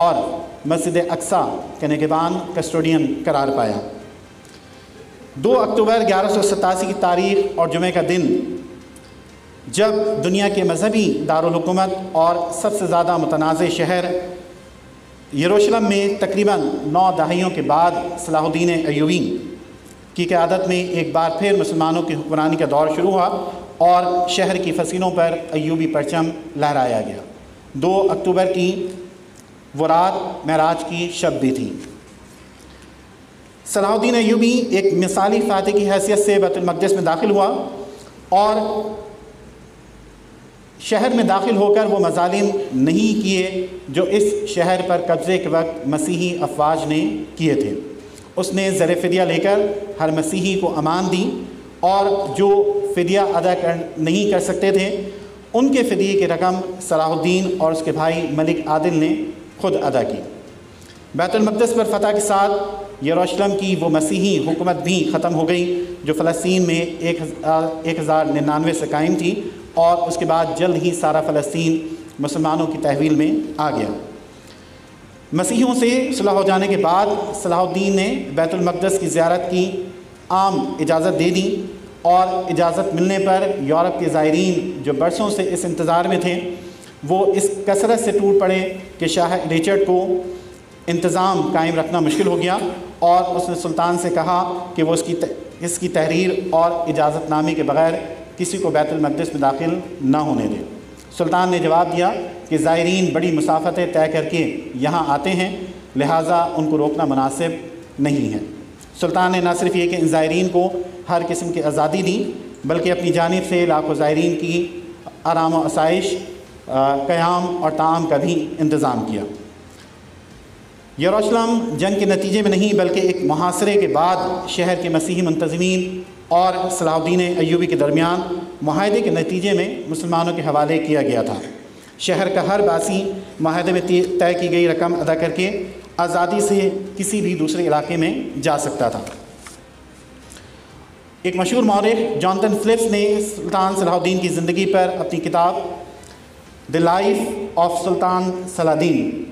اور مسجد اقصی کے نگہبان کسٹوڈین قرار پایا۔ 2 اکتوبر 1187 کی تاریخ اور جمعہ کا دن جب دنیا کے مذہبی دارالحکومت اور سب سے زیادہ متنازع شہر یروشلم میں تقریباً 9 دہائیوں کے بعد صلاح الدین ایوبی کی قیادت میں ایک بار پھر مسلمانوں کی حکمرانی کا دور شروع ہوا اور شہر کی فصیلوں پر ایوبی پرچم لہرایا گیا۔ 2 اکتوبر کی وہ رات معراج کی شب بھی تھی۔ صلاح الدین ایوبی ایک مثالی فاتح کی حیثیت سے بیت المقدس میں داخل ہوا اور شہر میں داخل ہو کر وہ مظالم نہیں کیے جو اس شہر پر قبضے کے وقت مسیحی افواج نے کیے تھے۔ اس نے زر فدیہ لے کر ہر مسیحی کو امان دی اور جو فدیہ ادا نہیں کر سکتے تھے ان کے فدیے کی رقم صلاح الدین اور اس کے بھائی ملک عادل نے خود ادا کی۔ بیت المقدس پر فتح کے ساتھ یروشلم کی وہ مسیحی حکومت بھی ختم ہو گئی جو فلسطین میں 1099 سے قائم تھی، اور اس کے بعد جلد ہی سارا فلسطین مسلمانوں کی تحویل میں آ گیا۔ مسیحیوں سے صلح ہو جانے کے بعد صلاح الدین نے بیت المقدس کی زیارت کی عام اجازت دے دی، اور اجازت ملنے پر یورپ کے زائرین جو برسوں سے اس انتظار میں تھے وہ اس کثرت سے ٹوٹ پڑے کہ شاہ رچرڈ کو انتظام قائم رکھنا مشکل ہو گیا، اور اس نے سلطان سے کہا کہ وہ اس کی تحریر اور اجازت نامے کے بغیر کسی کو بیت المقدس میں داخل نہ ہونے دے۔ سلطان نے جواب دیا کہ زائرین بڑی مسافتیں طے کر کے یہاں آتے ہیں، لہٰذا ان کو روکنا مناسب نہیں ہے۔ سلطان نے نہ صرف یہ کہ ان زائرین کو ہر قسم کی آزادی دی بلکہ اپنی جانب سے لاکھوں زائرین کی آرام و آسائش، قیام اور طعام کا بھی انتظام کیا۔ یروشلم جنگ کے نتیجے میں نہیں بلکہ ایک محاصرے کے بعد شہر کے مسیحی منتظمین اور صلاح الدین ایوبی کے درمیان معاہدے کے نتیجے میں مسلمانوں کے حوالے کیا گیا تھا۔ شہر کا ہر باسی معاہدے میں طے کی گئی رقم ادا کر کے آزادی سے کسی بھی دوسرے علاقے میں جا سکتا تھا۔ ایک مشہور مورخ جانتن فلپس نے سلطان صلاح الدین کی زندگی پر اپنی کتاب دی لائف آف سلطان صلاح الدین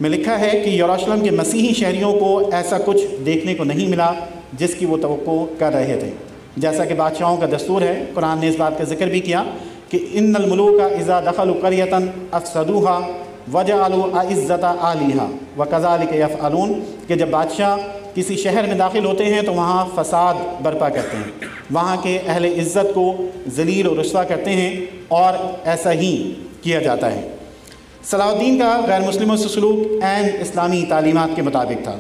میں لکھا ہے کہ یروشلم کے مسیحی شہریوں کو ایسا کچھ دیکھنے کو نہیں ملا جس کی وہ توقع کر رہے تھے۔ جیسا کہ بادشاہوں کا دستور ہے، قرآن نے اس بات کا ذکر بھی کیا کہ ان الملوک اذا دخلوا قریۃ افسدوها وجعلوا اعزۃ اہلها وکذلک یفعلون، کہ جب بادشاہ کسی شہر میں داخل ہوتے ہیں تو وہاں فساد برپا کرتے ہیں، وہاں کے اہل عزت کو ذلیل و رسوا کرتے ہیں، اور ایسا ہی کیا جاتا ہے۔ صلاح الدین کا غیر مسلموں سے سلوک عین اسلامی تعلیمات کے مطابق تھا۔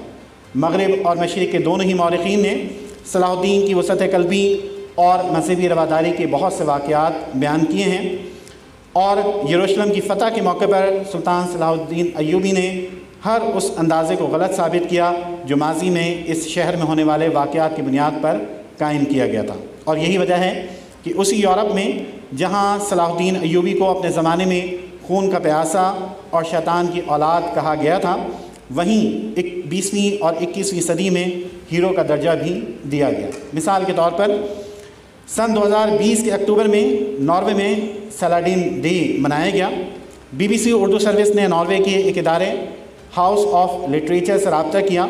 مغرب اور مشرق کے دونوں ہی مورخین نے صلاح الدین کی وسعت قلبی اور مذہبی رواداری کے بہت سے واقعات بیان کیے ہیں، اور یروشلم کی فتح کے موقع پر سلطان صلاح الدین ایوبی نے ہر اس اندازے کو غلط ثابت کیا جو ماضی میں اس شہر میں ہونے والے واقعات کی بنیاد پر قائم کیا گیا تھا۔ اور یہی وجہ ہے کہ اسی یورپ میں جہاں صلاح الدین ایوبی کو اپنے زمانے میں خون کا پیاسا اور شیطان کی اولاد کہا گیا تھا، وہیں 20ویں اور 21ویں صدی میں ہیرو کا درجہ بھی دیا گیا۔ مثال کے طور پر سن 2020 کے اکتوبر میں ناروے میں سلاڈین ڈے منایا گیا۔ BBC اردو سروس نے ناروے کے ایک ادارے ہاؤس آف لٹریچر سے رابطہ کیا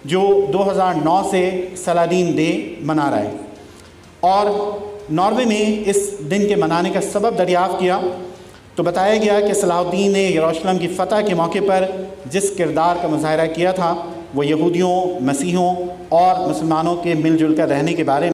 جو 2009 سے سلاڈین ڈے منا رہا ہے، اور ناروے میں اس دن کے منانے کا سبب دریافت کیا تو بتایا گیا کہ صلاح الدین نے یروشلم کی فتح کے موقع پر جس کردار کا مظاہرہ کیا تھا وہ یہودیوں، مسیحیوں اور مسلمانوں کے مل جل کر رہنے کے بارے میں